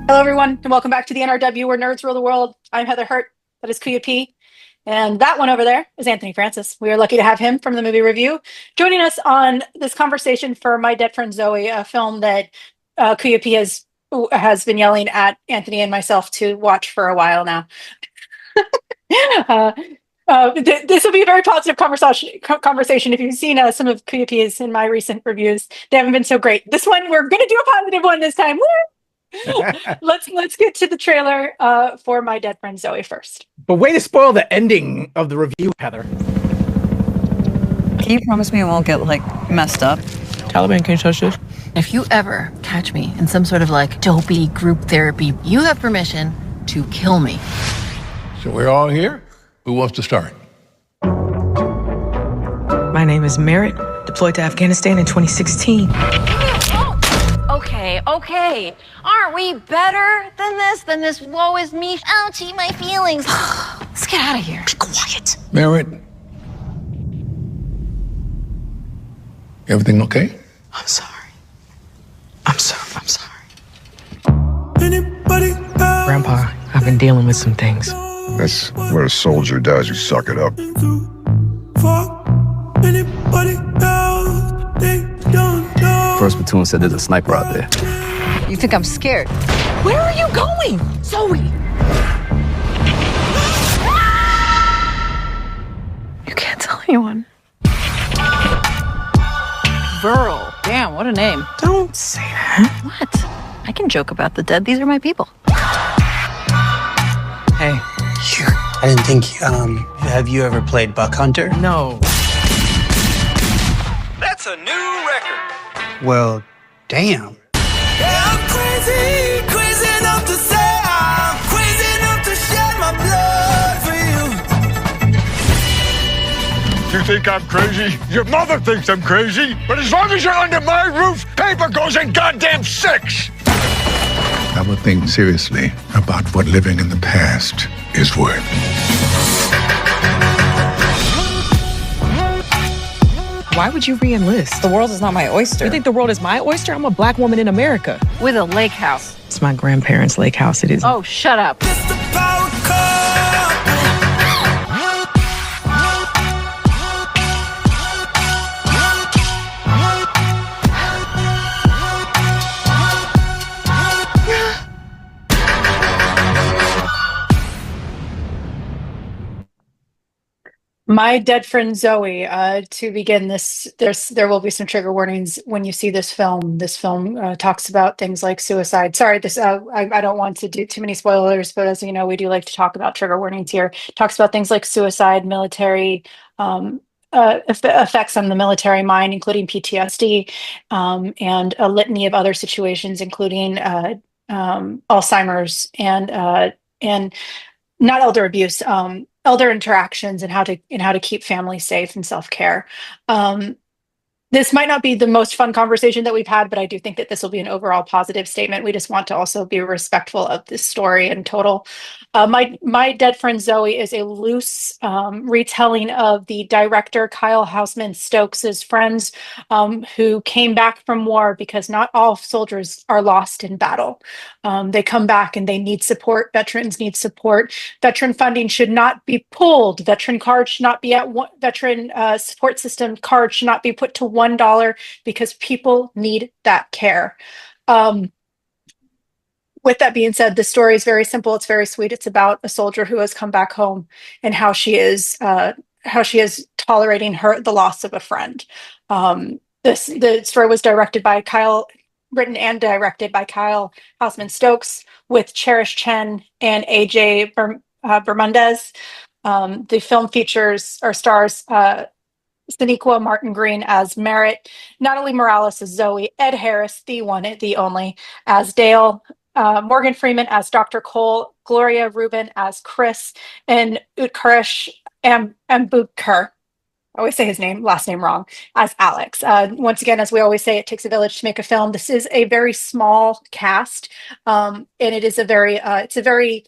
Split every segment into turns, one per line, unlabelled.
Hello, everyone, and welcome back to the NRW, where nerds rule the world. I'm Heather Hurt, that is Kuya P, and that one over there is Anthony Francis. We are lucky to have him from the movie review joining us on this conversation for My Dead Friend Zoe, a film that Kuya P has been yelling at Anthony and myself to watch for a while now. uh, this will be a very positive conversation. If you've seen some of Kuya P's in my recent reviews, they haven't been so great. This one, we're going to do a positive one this time. Woo! let's get to the trailer for My Dead Friend Zoe first.
But way to spoil the ending of the review, Heather.
Can you promise me I won't get, messed up?
Taliban, can you touch this?
If you ever catch me in some sort of, dopey group therapy, you have permission to kill me.
So we're all here? Who wants to start?
My name is Merritt, deployed to Afghanistan in 2016.
Okay. Aren't we better than this? Than this woe is me? Ouchie, my feelings. Let's get out of here.
Be quiet.
Merritt? Everything okay?
I'm sorry. I'm sorry. Grandpa, I've been dealing with some things.
That's what a soldier does. You suck it up.
First platoon said there's a sniper out there.
You think I'm scared?
Where are you going? Zoe!
You can't tell anyone. Burl. Damn, what a name.
Don't say that.
What? I can joke about the dead. These are my people.
Hey,
I didn't think, have you ever played Buck Hunter?
no.
That's a new record.
Well, damn.
I'm crazy enough to say I'm crazy enough to shed my blood for you.
You think I'm crazy? Your mother thinks I'm crazy. But as long as you're under my roof, paper goes in goddamn six.
I would think seriously about what living in the past is worth.
Why would you re-enlist?
The world is not my oyster.
You think the world is my oyster? I'm a black woman in America.
With a lake house.
It's my grandparents' lake house. It is.
Oh, shut up.
It's the power cut.
My Dead Friend Zoe. To begin this, there will be some trigger warnings when you see this film. This film talks about things like suicide. Sorry, I don't want to do too many spoilers, but as you know, we do like to talk about trigger warnings here. Talks about things like suicide, military effects on the military mind, including PTSD, and a litany of other situations, including Alzheimer's and not elder abuse. Elder interactions and how to keep families safe and self-care. This might not be the most fun conversation that we've had, but I do think that this will be an overall positive statement. We just want to also be respectful of this story in total. My Dead Friend Zoe is a loose retelling of the director Kyle Houseman Stokes's friends who came back from war, because not all soldiers are lost in battle. They come back and they need support. Veterans need support. Veteran funding should not be pulled. Veteran cards should not be at one. Veteran support system cards should not be put to $1, because people need that care. With that being said, the story is very simple. It's very sweet. It's about a soldier who has come back home and how she is tolerating the loss of a friend. The story was written and directed by Kyle Houseman Stokes, with Cherish Chen and AJ Bermudez. The film stars Sonequa Martin-Green as Merritt, Natalie Morales as Zoe, Ed Harris, the one, the only, as Dale, Morgan Freeman as Dr. Cole, Gloria Reuben as Chris, and Utkarsh Ambudkar, I always say his last name wrong, as Alex. Once again, as we always say, it takes a village to make a film. This is a very small cast, and it is it's a very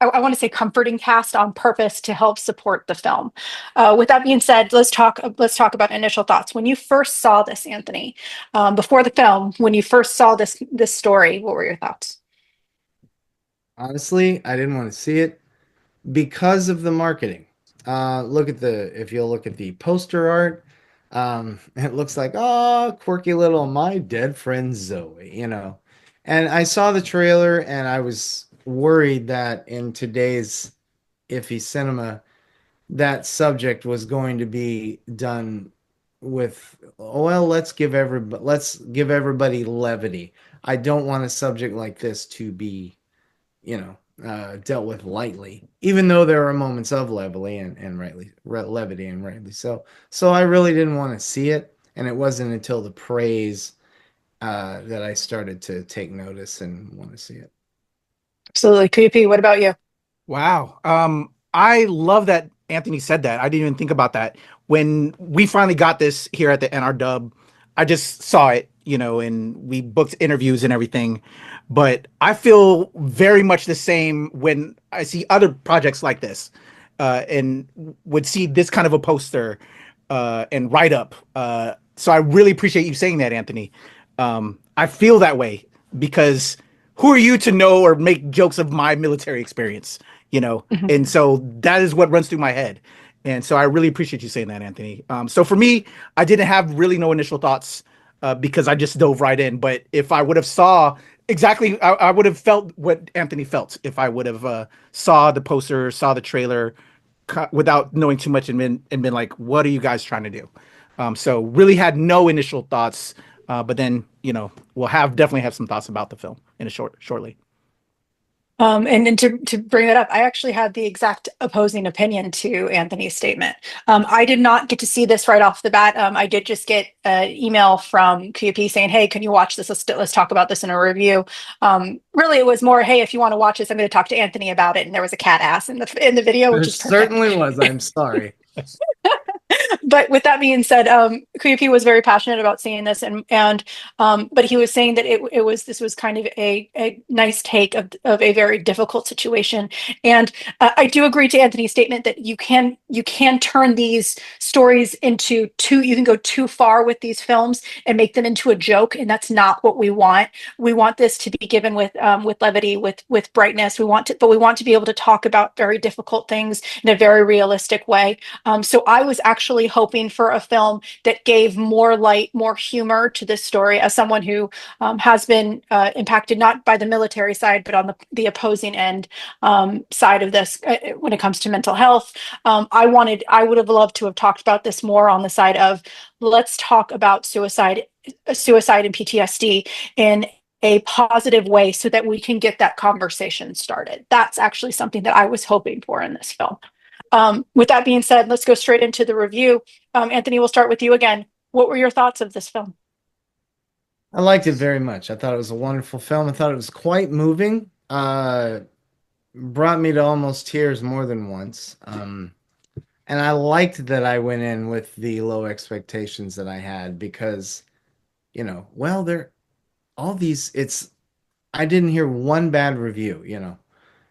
I want to say comforting cast on purpose to help support the film. With that being said, let's talk about initial thoughts. When you first saw this, Anthony, before the film, when you first saw this story, what were your thoughts?
Honestly, I didn't want to see it because of the marketing. If you'll look at the poster art, it looks like, oh, quirky little my dead friend Zoe, you know. And I saw the trailer and I was worried that in today's iffy cinema, that subject was going to be done with, well, let's give everybody levity. I don't want a subject like this to be, dealt with lightly, even though there are moments of levity and levity and rightly so. So I really didn't want to see it, and it wasn't until the praise that I started to take notice and want to see it.
Absolutely. KP, what about you?
Wow. I love that Anthony said that. I didn't even think about that. When we finally got this here at the NRW, I just saw it, and we booked interviews and everything. But I feel very much the same when I see other projects like this, and would see this kind of a poster and write up. So I really appreciate you saying that, Anthony. I feel that way because who are you to know or make jokes of my military experience, And so that is what runs through my head. And so I really appreciate you saying that, Anthony. So for me, I didn't have really no initial thoughts because I just dove right in. But if I would have saw exactly, I would have felt what Anthony felt if I would have saw the poster, saw the trailer without knowing too much and been like, what are you guys trying to do? So really had no initial thoughts, but then, we'll definitely have some thoughts about the film in shortly.
And then to bring it up, I actually had the exact opposing opinion to Anthony's statement. I did not get to see this right off the bat. I did just get an email from QP saying, "Hey, can you watch this? Let's talk about this in a review." Really, it was more, "Hey, if you want to watch this, I'm going to talk to Anthony about it." And there was a cat ass in the video, which
There
is perfect.
certainly was. I'm sorry.
But with that being said, Kuyuki was very passionate about seeing this, but he was saying that this was kind of a nice take of a very difficult situation. And I do agree to Anthony's statement that you can turn these stories into you can go too far with these films and make them into a joke, and that's not what we want. We want this to be given with levity, with brightness. But we want to be able to talk about very difficult things in a very realistic way. So I was actually hoping for a film that gave more light, more humor to this story. As someone who has been impacted not by the military side, but on the opposing end side of this when it comes to mental health, I would have loved to have talked about this more on the side of let's talk about suicide and PTSD in a positive way so that we can get that conversation started. That's actually something that I was hoping for in this film. With that being said, let's go straight into the review. Anthony, we'll start with you again. What were your thoughts of this film?
I liked it very much. I thought it was a wonderful film. I thought it was quite moving. Brought me to almost tears more than once. And I liked that I went in with the low expectations that I had because, they're all these, I didn't hear one bad review,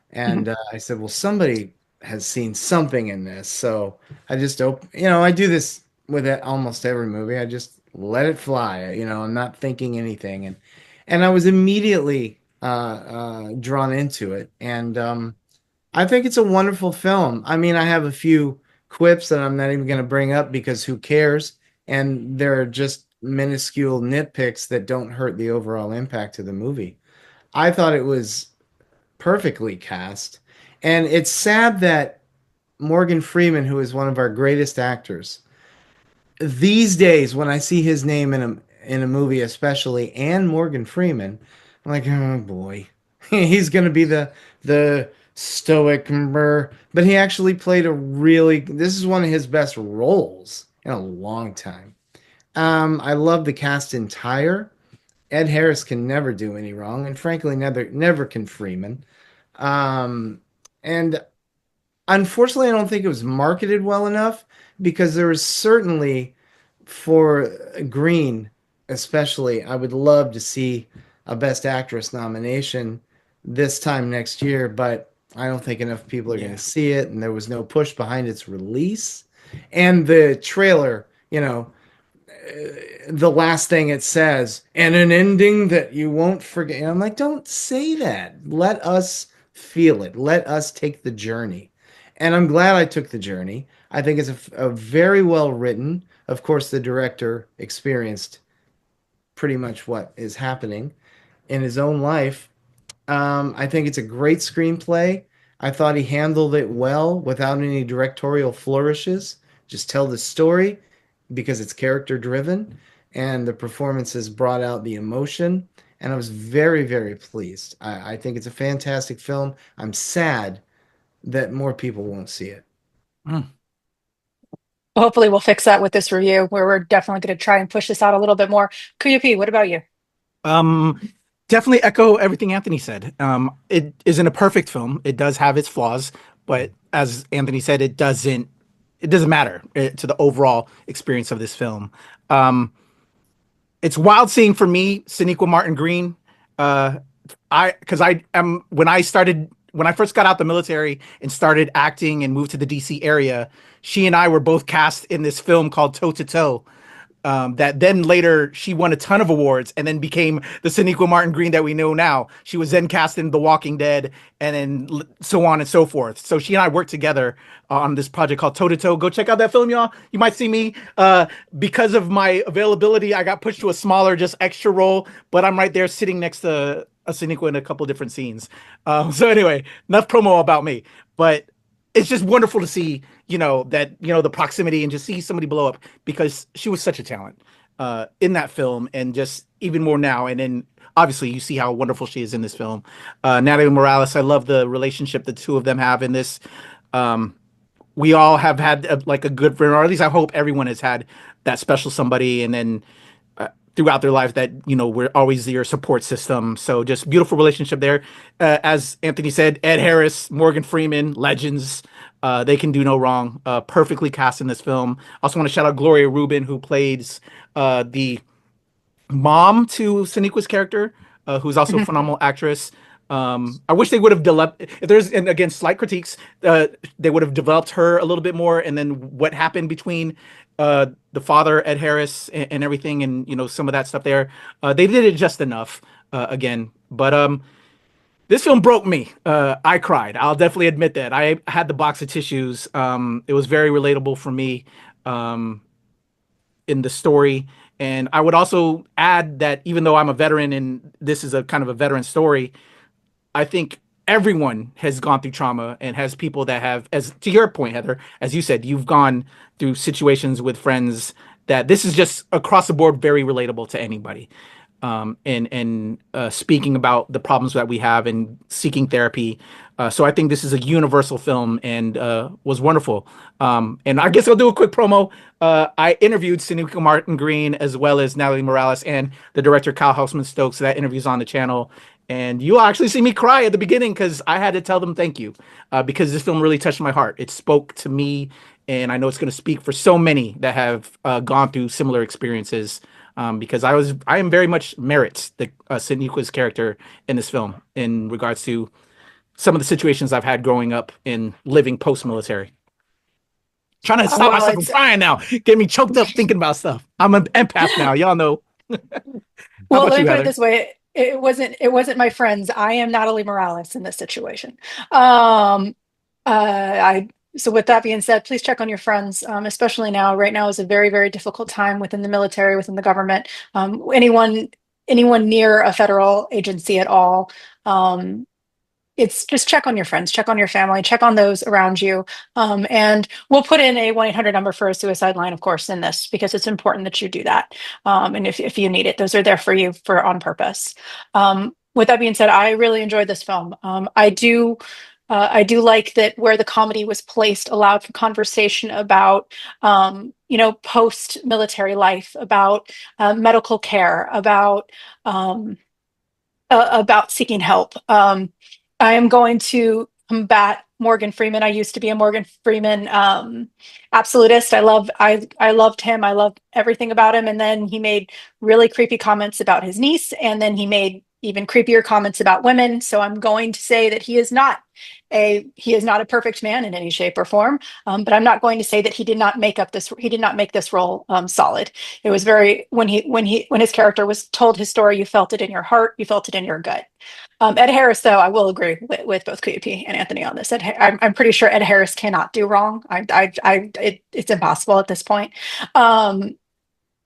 and I said, well, somebody has seen something in this. So I just I do this with almost every movie. I just let it fly. I'm not thinking anything, and I was immediately drawn into it. And I think it's a wonderful film. I mean, I have a few quips that I'm not even going to bring up because who cares? And they're just minuscule nitpicks that don't hurt the overall impact of the movie. I thought it was perfectly cast. And it's sad that Morgan Freeman, who is one of our greatest actors, these days when I see his name in a movie, especially, and Morgan Freeman, I'm like, oh boy, he's gonna be the stoic, but he actually played this is one of his best roles in a long time. I love the cast entire. Ed Harris can never do any wrong, and frankly, never can Freeman. And unfortunately, I don't think it was marketed well enough because there was certainly, for Green especially, I would love to see a Best Actress nomination this time next year, but I don't think enough people are going to see it, and there was no push behind its release. And the trailer, the last thing it says, and an ending that you won't forget. And I'm like, don't say that. Let us feel it. Let us take the journey. And I'm glad I took the journey. I think it's a very well written. Of course, the director experienced pretty much what is happening in his own life. I think it's a great screenplay. I thought he handled it well without any directorial flourishes. Just tell the story because it's character driven, and the performances brought out the emotion. And I was very, very pleased. I think it's a fantastic film. I'm sad that more people won't see it.
Hopefully we'll fix that with this review, where we're definitely going to try and push this out a little bit more. Kuya, what about you?
Definitely echo everything Anthony said. It isn't a perfect film. It does have its flaws, but as Anthony said, it doesn't matter to the overall experience of this film. It's wild seeing for me Sonequa Martin-Green. When I first got out the military and started acting and moved to the DC area, she and I were both cast in this film called Toe to Toe. That then later she won a ton of awards and then became the Sonequa Martin-Green that we know now. She was then cast in The Walking Dead and then so on and so forth. So she and I worked together on this project called Toe to Toe. Go check out that film, y'all. You might see me. Because of my availability, I got pushed to a smaller, just extra role, but I'm right there sitting next to a Sonequa in a couple different scenes. So anyway, enough promo about me. But it's just wonderful to see, the proximity and just see somebody blow up because she was such a talent in that film and just even more now. And then obviously you see how wonderful she is in this film. Natalie Morales, I love the relationship the two of them have in this. We all have had a good friend, or at least I hope everyone has had that special somebody. And then throughout their life that, we're always your support system. So just beautiful relationship there. As Anthony said, Ed Harris, Morgan Freeman, legends. They can do no wrong. Perfectly cast in this film. Also want to shout out Gloria Reuben, who plays the mom to Sonequa's character, who's also a phenomenal actress. I wish they would have developed, if there's, and again, slight critiques, they would have developed her a little bit more, and then what happened between the father, Ed Harris, and everything, and some of that stuff there. They did it just enough, again. But this film broke me. I cried. I'll definitely admit that. I had the box of tissues. It was very relatable for me in the story. And I would also add that even though I'm a veteran and this is a kind of a veteran story, I think everyone has gone through trauma and has people that have, as to your point, Heather, as you said, you've gone through situations with friends that this is just across the board very relatable to anybody. And speaking about the problems that we have and seeking therapy. So I think this is a universal film and was wonderful. And I guess I'll do a quick promo. I interviewed Sonequa Martin-Green as well as Natalie Morales and the director Kyle Houseman-Stokes. So that interview's on the channel. And you'll actually see me cry at the beginning because I had to tell them thank you because this film really touched my heart. It spoke to me, and I know it's going to speak for so many that have gone through similar experiences. Because I am very much Merritt, the Sonequa's character in this film, in regards to some of the situations I've had growing up and living post-military. Trying to stop myself from crying now, get me choked up thinking about stuff. I'm an empath now, y'all know.
Well, let me put it this way: it wasn't my friends. I am Natalie Morales in this situation. So with that being said, please check on your friends, especially now. Right now is a very, very difficult time within the military, within the government. Anyone near a federal agency at all. It's just check on your friends, check on your family, check on those around you. And we'll put in a 1-800 number for a suicide line, of course, in this, because it's important that you do that. And if you need it, those are there for you on purpose. With that being said, I really enjoyed this film. I do like that where the comedy was placed allowed for conversation about, post-military life, about medical care, about seeking help. I am going to combat Morgan Freeman. I used to be a Morgan Freeman absolutist. I loved him. I loved everything about him. And then he made really creepy comments about his niece. And then he made even creepier comments about women. So I'm going to say that he is not a perfect man in any shape or form. But I'm not going to say that he did not make this role solid. It was very, when his character was told his story, you felt it in your heart, you felt it in your gut. Ed Harris, though, I will agree with both QP and Anthony on this. I'm pretty sure Ed Harris cannot do wrong. It's impossible at this point. And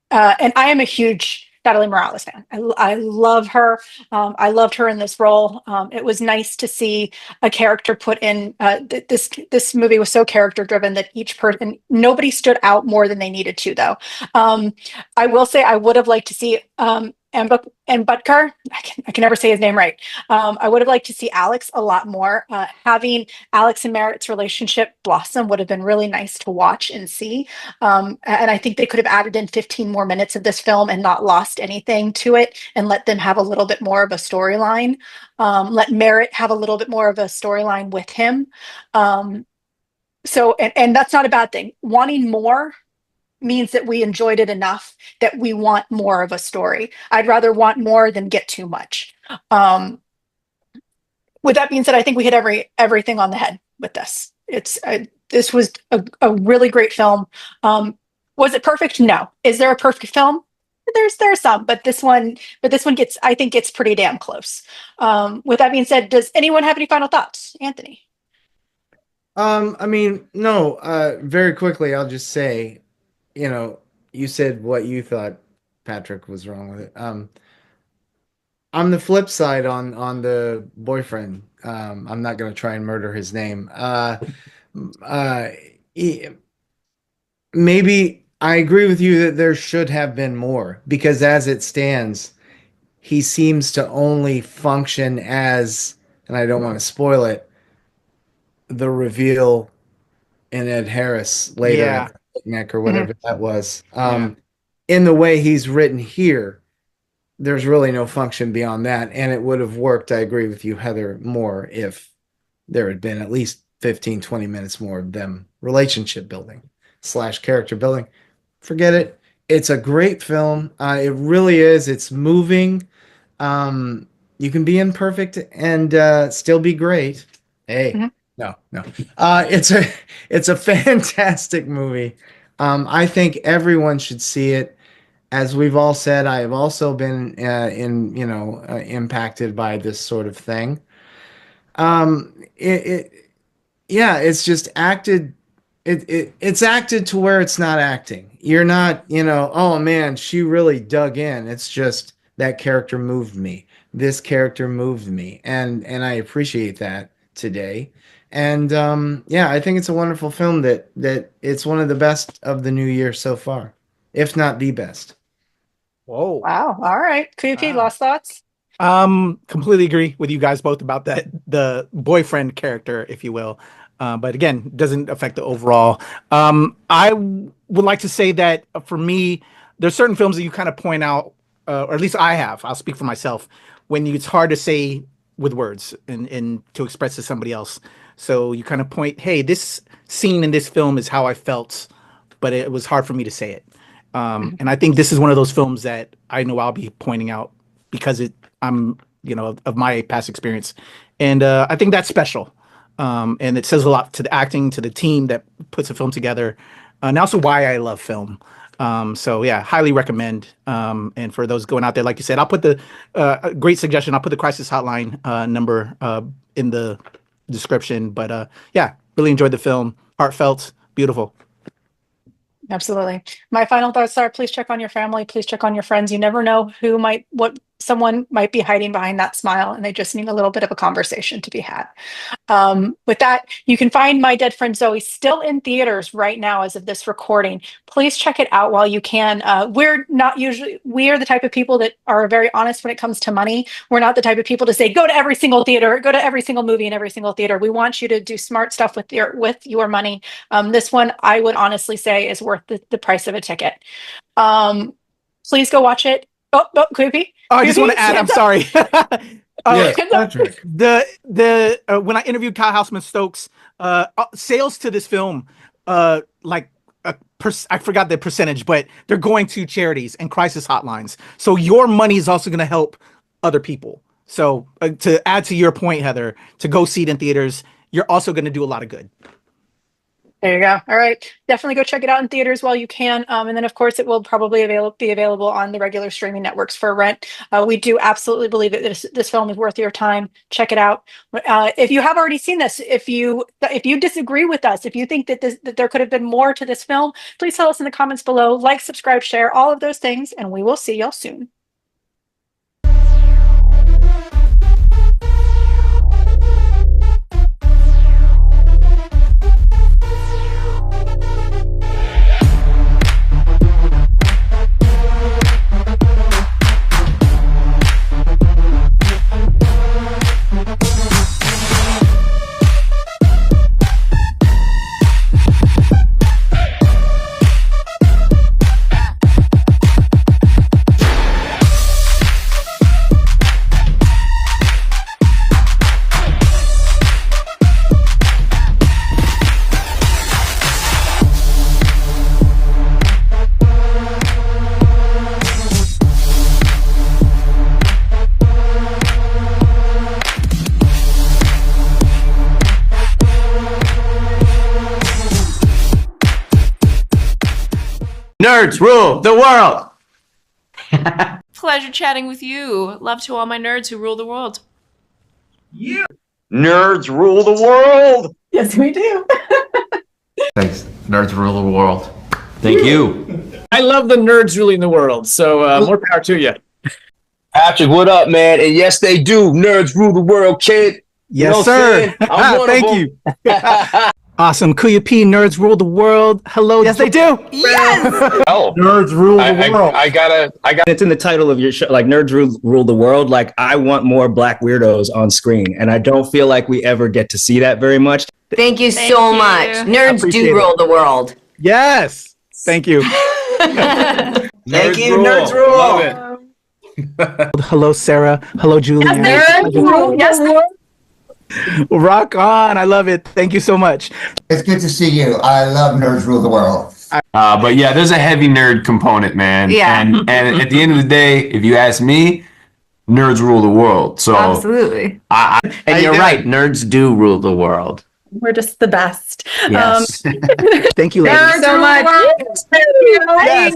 I am a huge Natalie Morales fan. I love her. I loved her in this role. It was nice to see a character put in. This movie was so character driven that each person, nobody stood out more than they needed to, though. I will say I would have liked to see and Butker, I can never say his name right. I would have liked to see Alex a lot more. Having Alex and Merritt's relationship blossom would have been really nice to watch and see. And I think they could have added in 15 more minutes of this film and not lost anything to it, and let them have a little bit more of a storyline. Let Merritt have a little bit more of a storyline with him. And that's not a bad thing. Wanting more means that we enjoyed it enough that we want more of a story. I'd rather want more than get too much. With that being said, I think we hit everything on the head with this. This was a really great film. Was it perfect? No. Is there a perfect film? There's some, but this one I think gets pretty damn close. With that being said, does anyone have any final thoughts? Anthony?
I mean, no, very quickly, I'll just say, you said what you thought Patrick was wrong with it. On the flip side, on the boyfriend, I'm not going to try and murder his name. Maybe I agree with you that there should have been more, because as it stands, he seems to only function as, and I don't want to spoil it, the reveal in Ed Harris later at the picnic or whatever that was. In the way he's written here, there's really no function beyond that, and it would have worked, I agree with you, Heather, more if there had been at least 15, 20 minutes more of them relationship building / character building. Forget it. It's a great film. It really is. It's moving. You can be imperfect and still be great. Hey. No. It's a fantastic movie. I think everyone should see it. As we've all said, I have also been impacted by this sort of thing. It's just acted. It's acted to where it's not acting. You're not, oh man, she really dug in. It's just that character moved me. This character moved me, and I appreciate that today. And I think it's a wonderful film that it's one of the best of the new year so far, if not the best.
Whoa.
Wow. All right. QP, last thoughts?
Completely agree with you guys both about that, the boyfriend character, if you will. But again, doesn't affect the overall. I would like to say that for me, there's certain films that you kind of point out, or at least I have, I'll speak for myself, when it's hard to say with words and to express to somebody else. So you kind of point, hey, this scene in this film is how I felt, but it was hard for me to say it. And I think this is one of those films that I know I'll be pointing out because I'm, of my past experience. And I think that's special. And it says a lot to the acting, to the team that puts a film together, and also why I love film. So yeah, highly recommend. And for those going out there, like you said, I'll put the great suggestion. I'll put the crisis hotline number in the description. But yeah, really enjoyed the film. Heartfelt, beautiful.
Absolutely. My final thoughts are: please check on your family. Please check on your friends. You never know what someone might be hiding behind that smile, and they just need a little bit of a conversation to be had. With that, you can find My Dead Friend Zoe still in theaters right now as of this recording. Please check it out while you can. We are the type of people that are very honest when it comes to money. We're not the type of people to say, go to every single theater, go to every single movie in every single theater. We want you to do smart stuff with your money. This one, I would honestly say, is worth the price of a ticket. Please go watch it. Oh, creepy.
Oh, I just want to add, I'm sorry.
Patrick.
When I interviewed Kyle Houseman Stokes, sales to this film, I forgot the percentage, but they're going to charities and crisis hotlines. So your money is also going to help other people. So to add to your point, Heather, to go see it in theaters, you're also going to do a lot of good.
There you go. All right. Definitely go check it out in theaters while you can. And then, of course, it will probably be available on the regular streaming networks for rent. We do absolutely believe that this film is worth your time. Check it out. If you have already seen this, if you disagree with us, if you think that there could have been more to this film, please tell us in the comments below. Like, subscribe, share, all of those things, and we will see y'all soon.
Nerds rule the world.
Pleasure chatting with you. Love to all my nerds who rule the world.
Yeah. Nerds rule the world.
Yes, we do.
Thanks. Nerds rule the world. Thank you.
I love the nerds ruling the world, so more power to you.
Patrick, what up, man? And yes, they do. Nerds rule the world, kid.
Yes,
you know
sir.
I'm one
Thank
of
you. Awesome. Kuya P, nerds rule the world. Hello. Yes, they do.
Yes.
Oh,
nerds rule the world.
I got.
It's in the title of your show, like nerds rule the world. Like I want more black weirdos on screen, and I don't feel like we ever get to see that very much.
Thank you so much. Nerds do rule the world.
Yes. Thank you.
Thank you, nerds rule.
Love it.
Hello, Sarah. Hello, Julie.
Yes,
Rock on. I love it. Thank you so much.
It's good to see you. I love Nerds Rule the World.
But yeah, there's a heavy nerd component, man.
Yeah.
And at the end of the day, if you ask me, nerds rule the world. So
absolutely.
And you're right. Nerds do rule the world.
We're just the best.
Yes.
Thank you, ladies.
Thanks so much.
Yes.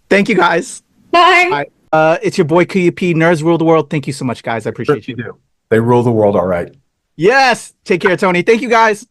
Thank you, guys.
Bye.
It's your boy Kuya P. Nerds rule the world. Thank you so much, guys. I appreciate you.
Do. They rule the world all right.
Yes. Take care, Tony. Thank you, guys.